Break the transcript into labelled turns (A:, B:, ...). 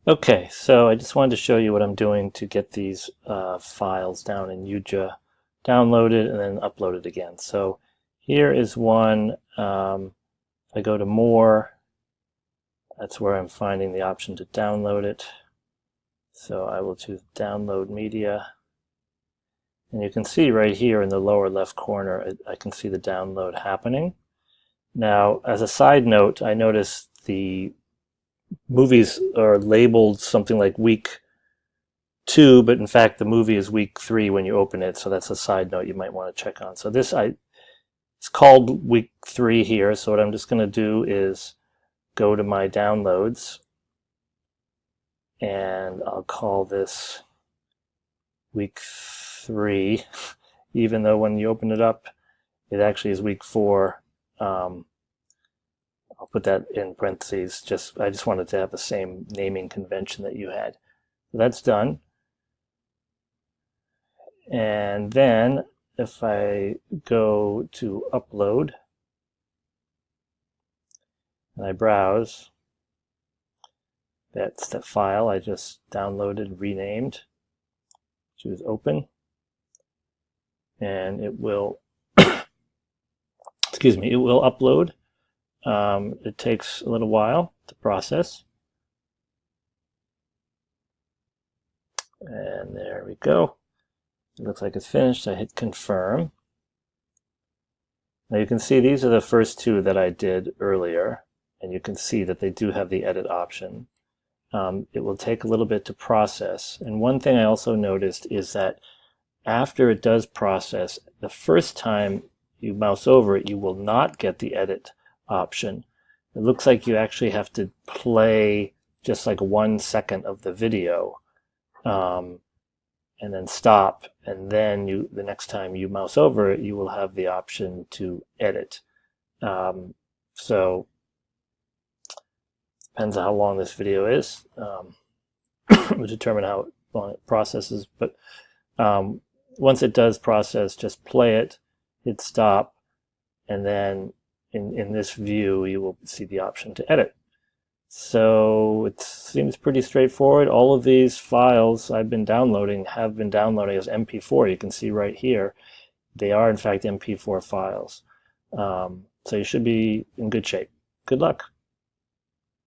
A: Okay, so I just wanted to show you what I'm doing to get these files down in YuJa downloaded and then uploaded again. So here is one. I go to More. That's where I'm finding the option to download it. So I will choose Download Media. And you can see right here in the lower left corner, I can see the download happening. Now, as a side note, I noticed the movies are labeled something like week 2, but in fact the movie is week 3 when you open it, so that's a side note you might want to check on. So it's called week 3 here, so what I'm just going to do is go to my downloads, and I'll call this week 3, even though when you open it up, it actually is week 4. I'll put that in parentheses. I just wanted to have the same naming convention that you had. So that's done. And then if I go to upload and I browse, that's the file I just downloaded, renamed. Choose open, and it will, excuse me, it will upload. It takes a little while to process. And there we go. It looks like it's finished. I hit confirm. Now you can see these are the first two that I did earlier, and you can see that they do have the edit option. It will take a little bit to process. And one thing I also noticed is that after it does process, the first time you mouse over it, you will not get the edit option. It looks like you actually have to play just like 1 second of the video and then stop, and then the next time you mouse over it, you will have the option to edit. So depends on how long this video is. We'll determine how long it processes, but once it does process, just play it, hit stop, and then in this view, you will see the option to edit. So it seems pretty straightforward. All of these files I've been downloading have been downloading as MP4. You can see right here, they are in fact MP4 files. So you should be in good shape. Good luck.